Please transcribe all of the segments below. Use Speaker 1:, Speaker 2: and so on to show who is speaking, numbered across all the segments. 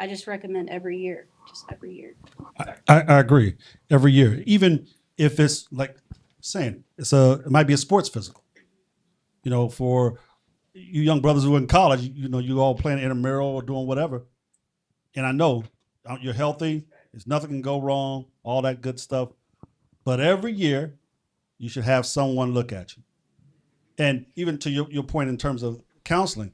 Speaker 1: I just recommend every year, just every year.
Speaker 2: I agree. Every year, even if it's like saying it might be a sports physical. You know, for you young brothers who are in college, you know, you all playing intramural or doing whatever. And I know you're healthy. There's nothing can go wrong. All that good stuff. But every year, you should have someone look at you. And even to your point in terms of counseling,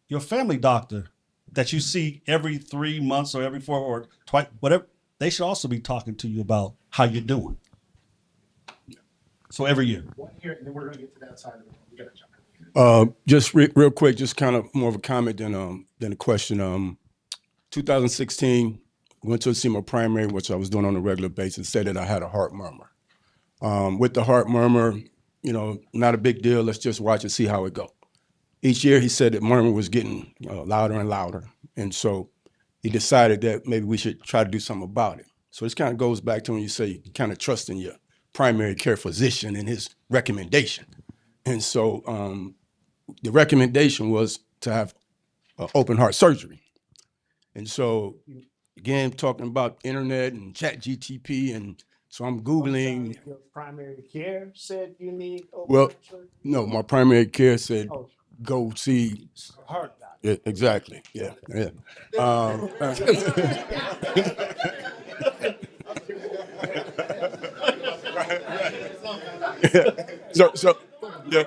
Speaker 2: your family doctor that you see every 3 months or every 4 or twice, whatever, they should also be talking to you about how you're doing. So every year.
Speaker 3: 1 year, and then we're going to get to that side of it. We got to jump in.
Speaker 4: Just real quick, just kind of more of a comment than a question. 2016, went to see my primary, which I was doing on a regular basis, said that I had a heart murmur. With the heart murmur, you know, not a big deal. Let's just watch and see how it go. Each year, he said that murmur was getting louder and louder, and so he decided that maybe we should try to do something about it. So this kind of goes back to when you say you kind of trust in your primary care physician and his recommendation. And so the recommendation was to have open heart surgery. And so, again, talking about internet and chat GTP, and so I'm Googling.
Speaker 3: Your primary care said you need open
Speaker 4: Well,
Speaker 3: heart surgery?
Speaker 4: no, my primary care said,
Speaker 3: Oh,
Speaker 4: go see.
Speaker 3: heart doctor.
Speaker 4: Yeah, exactly. Yeah. Yeah. So yeah.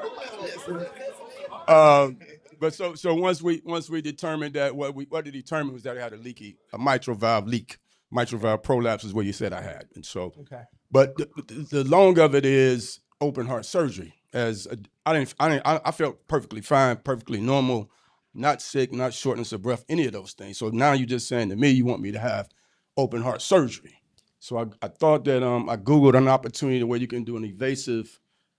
Speaker 4: But so once we determined that what it determined was that I had a mitral valve leak. Mitral valve prolapse is what you said I had. And so,
Speaker 3: Okay.
Speaker 4: but the long of it is open heart surgery. I felt perfectly fine, perfectly normal, not sick, not shortness of breath, any of those things. So now you're just saying to me, you want me to have open heart surgery. So I thought that I Googled an opportunity where you can do an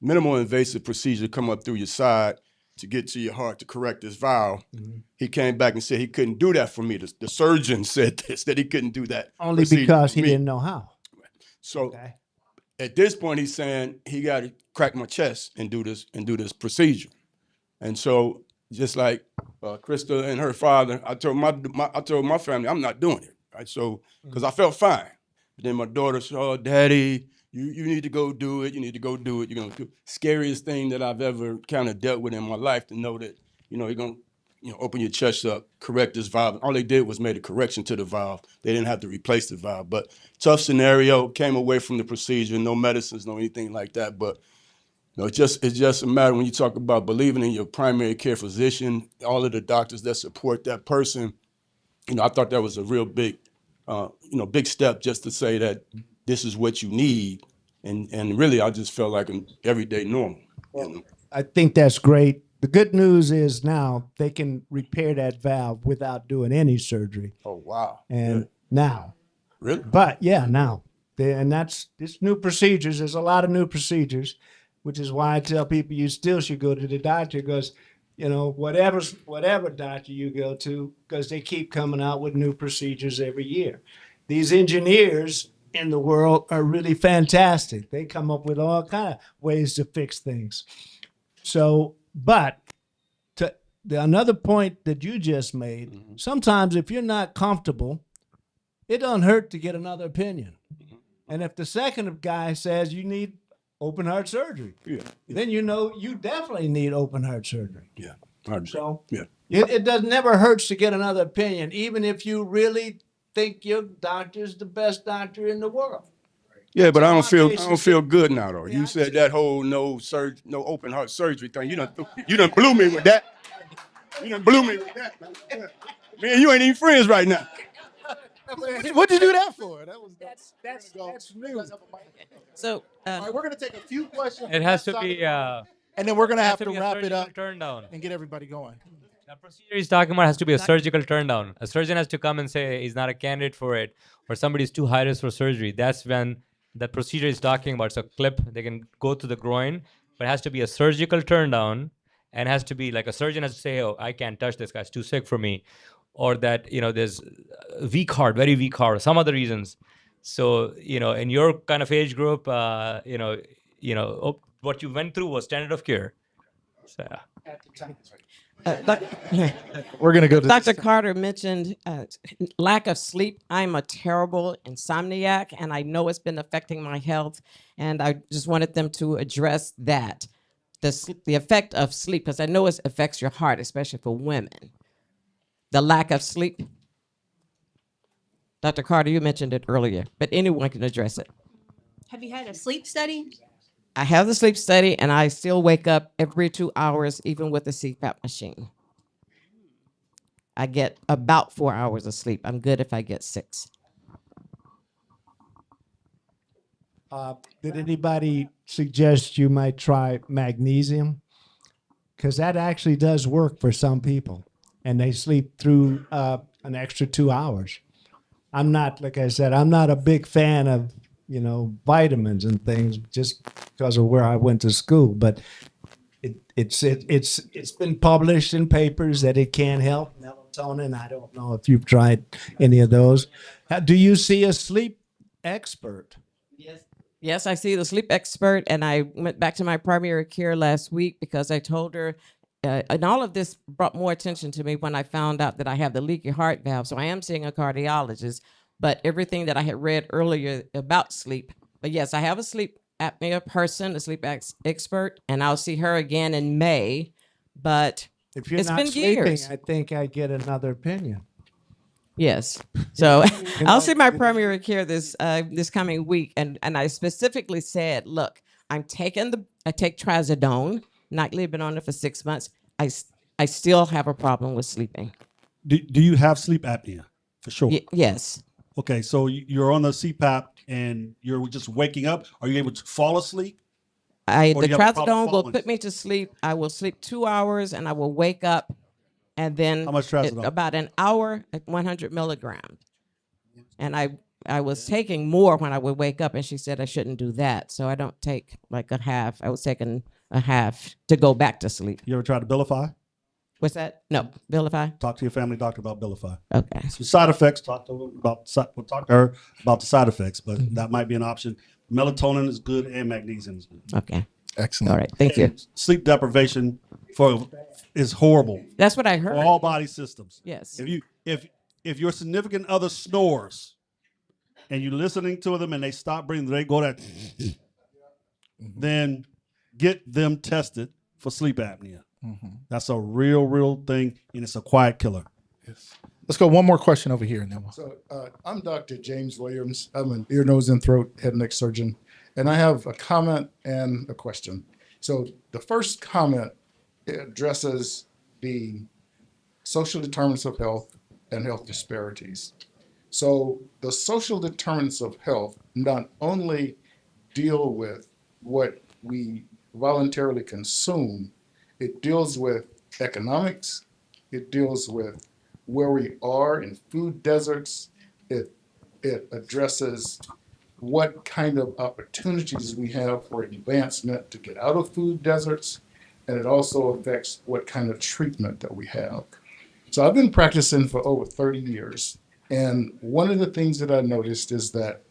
Speaker 4: minimal invasive procedure, come up through your side to get to your heart to correct this valve. Mm-hmm. He came back and said he couldn't do that for me. The surgeon said this, that he couldn't do that.
Speaker 3: Only because he didn't know how.
Speaker 4: So
Speaker 3: okay.
Speaker 4: At this point, he's saying he got to crack my chest and do this procedure. And so just like Krista and her father, I told my family, I'm not doing it. Right. So, because I felt fine. But then my daughter said, oh, Daddy, you need to go do it. You need to go do it. You're going to do scariest thing that I've ever kind of dealt with in my life, to know that, you know, you're going to open your chest up, correct this valve. All they did was made a correction to the valve. They didn't have to replace the valve. But tough scenario, came away from the procedure, no medicines, no anything like that. But no, it's just a matter when you talk about believing in your primary care physician, all of the doctors that support that person. You know, I thought that was a real big, big step, just to say that this is what you need, and really, I just felt like an everyday normal.
Speaker 3: Well, you know? I think that's great. The good news is now they can repair that valve without doing any surgery.
Speaker 4: Oh wow!
Speaker 3: And now,
Speaker 4: really?
Speaker 3: But yeah, now, and that's new procedures. There's a lot of new procedures, which is why I tell people you still should go to the doctor, because, you know, whatever doctor you go to, because they keep coming out with new procedures every year. These engineers in the world are really fantastic. They come up with all kind of ways to fix things. So, but another point that you just made, mm-hmm. Sometimes if you're not comfortable, it doesn't hurt to get another opinion. Mm-hmm. And if the second guy says you need open heart surgery, then you know you definitely need open heart surgery.
Speaker 4: Yeah.
Speaker 3: So it does never hurts to get another opinion, even if you really think your doctor's the best doctor in the world.
Speaker 4: Yeah, but I don't feel good now though. Yeah, you said that whole no open heart surgery thing. You done blew me with that. You done blew me with that. Man, you ain't even friends right now.
Speaker 3: What'd you do that for?
Speaker 5: That's new. So
Speaker 3: all right, we're gonna take a few questions.
Speaker 5: It has to be,
Speaker 3: and then we're gonna have to wrap it up
Speaker 5: turn down
Speaker 3: and get everybody going.
Speaker 5: The procedure he's talking about has to be a surgical turn down. A surgeon has to come and say he's not a candidate for it, or somebody's too high risk for surgery. That's when that procedure is talking about. It's a clip. They can go to the groin, but it has to be a surgical turn down, and it has to be like a surgeon has to say, oh, I can't touch this guy. It's too sick for me. Or that, you know, there's weak heart, very weak heart, or some other reasons. So, you know, in your kind of age group, what you went through was standard of care. So, yeah.
Speaker 3: At the time.
Speaker 6: Doc-
Speaker 7: We're gonna go to
Speaker 6: Dr. Carter mentioned lack of sleep. I'm a terrible insomniac, and I know it's been affecting my health. And I just wanted them to address that, the effect of sleep, because I know it affects your heart, especially for women. The lack of sleep. Dr. Carter, you mentioned it earlier, but anyone can address it.
Speaker 1: Have you had a sleep study?
Speaker 6: I have the sleep study, and I still wake up every 2 hours, even with the CPAP machine. I get about 4 hours of sleep. I'm good if I get 6.
Speaker 3: Did anybody suggest you might try magnesium? Because that actually does work for some people, and they sleep through an extra 2 hours. I'm not, like I said, I'm not a big fan of, vitamins and things just because of where I went to school. But it's been published in papers that it can help melatonin. I don't know if you've tried any of those. Do you see a sleep expert?
Speaker 6: Yes, I see the sleep expert, and I went back to my primary care last week because I told her, and all of this brought more attention to me when I found out that I have the leaky heart valve. So I am seeing a cardiologist, but everything that I had read earlier about sleep. But yes, I have a sleep apnea person, a sleep expert, and I'll see her again in May. But
Speaker 3: If you're
Speaker 6: it's
Speaker 3: not
Speaker 6: been
Speaker 3: sleeping,
Speaker 6: years.
Speaker 3: I think I get another opinion.
Speaker 6: Yes. So
Speaker 3: You
Speaker 6: I'll
Speaker 3: know,
Speaker 6: see my primary care this coming week, and I specifically said, look, I take trazodone, nightly, been on it for 6 months. I still have a problem with sleeping.
Speaker 2: Do you have sleep apnea? For sure.
Speaker 6: Yes.
Speaker 2: Okay, so you're on the CPAP and you're just waking up. Are you able to fall asleep? Or
Speaker 6: The
Speaker 2: do you have a problem
Speaker 6: trazodone will
Speaker 2: falling?
Speaker 6: put me to sleep. I will sleep 2 hours, and I will wake up, and then
Speaker 2: How much trazodone?
Speaker 6: about an hour at 100 milligrams. And I was taking more when I would wake up, and she said I shouldn't do that. So I don't take like a half. I was taking a half to go back to sleep.
Speaker 2: You ever tried to Abilify?
Speaker 6: What's that? No, Vilify.
Speaker 2: Talk to your family doctor about Abilify.
Speaker 6: Okay.
Speaker 2: Some side effects. Talk to her about the side effects, but that might be an option. Melatonin is good and magnesium is good.
Speaker 6: Okay.
Speaker 7: excellent.
Speaker 6: All right. Thank you.
Speaker 2: Sleep deprivation is horrible
Speaker 6: That's what I
Speaker 2: for
Speaker 6: heard.
Speaker 2: all body systems.
Speaker 6: Yes.
Speaker 2: If your significant other snores and you're listening to them and they stop breathing, they go that, then get them tested for sleep apnea. That's a real thing, and it's a quiet killer.
Speaker 7: Yes. Let's go one more question over here, and then we'll.
Speaker 8: So I'm Dr. James Williams. I'm an ear, nose, and throat head and neck surgeon, and I have a comment and a question. So the first comment addresses the social determinants of health and health disparities. So the social determinants of health not only deal with what we voluntarily consume, it deals with economics, it deals with where we are in food deserts, it addresses what kind of opportunities we have for advancement to get out of food deserts, and it also affects what kind of treatment that we have. So I've been practicing for over 30 years, and one of the things that I noticed is that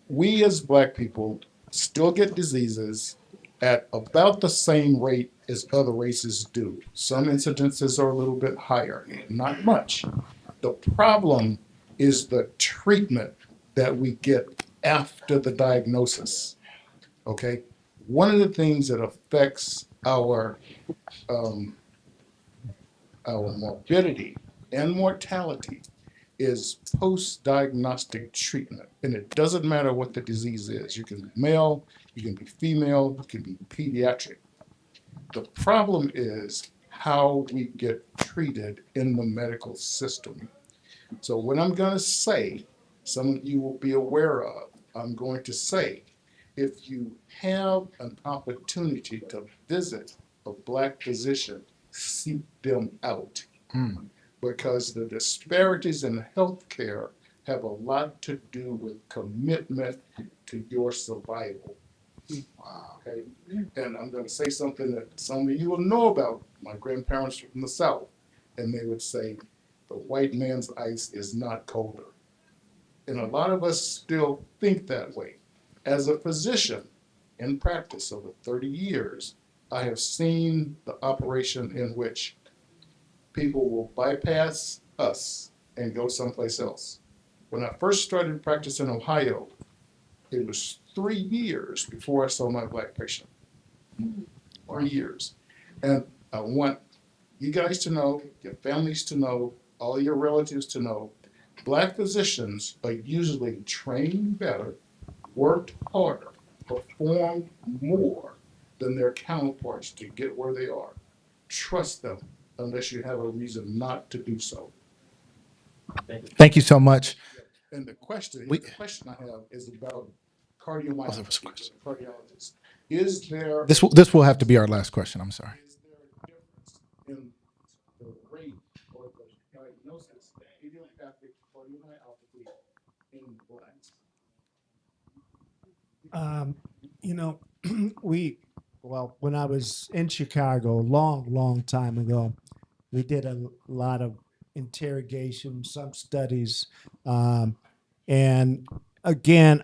Speaker 8: we as Black people still get diseases at about the same rate as other races do. Some incidences are a little bit higher, not much. The problem is the treatment that we get after the diagnosis. Okay? One of the things that affects our morbidity and mortality is post-diagnostic treatment. And it doesn't matter what the disease is. You can be male, you can be female, you can be pediatric. The problem is how we get treated in the medical system. So what I'm going to say, some of you will be aware of, I'm going to say, if you have an opportunity to visit a Black physician, seek them out. Because the disparities in healthcare have a lot to do with commitment to your survival. Okay? And I'm going to say something that some of you will know about. My grandparents were from the South, and they would say, the white man's ice is not colder. And a lot of us still think that way. As a physician in practice over 30 years, I have seen the operation in which people will bypass us and go someplace else. When I first started practice in Ohio, it was 3 years before I saw my black patient. 3 years. And I want you guys to know, your families to know, all your relatives to know, black physicians are usually trained better, worked harder, performed more than their counterparts to get where they are. Trust them unless you have a reason not to do so.
Speaker 7: Thank you so much.
Speaker 8: And the question I have is about
Speaker 7: Oh, there was a
Speaker 8: cardiomyopathy,
Speaker 7: question.
Speaker 8: cardiologists. Is there
Speaker 7: This will have to be our last question. I'm sorry.
Speaker 8: is there a difference in the rate or the diagnosis of idiopathic cardiomyopathy in blacks?
Speaker 3: You know, when I was in Chicago, long time ago, we did a lot of interrogation, some studies. And again,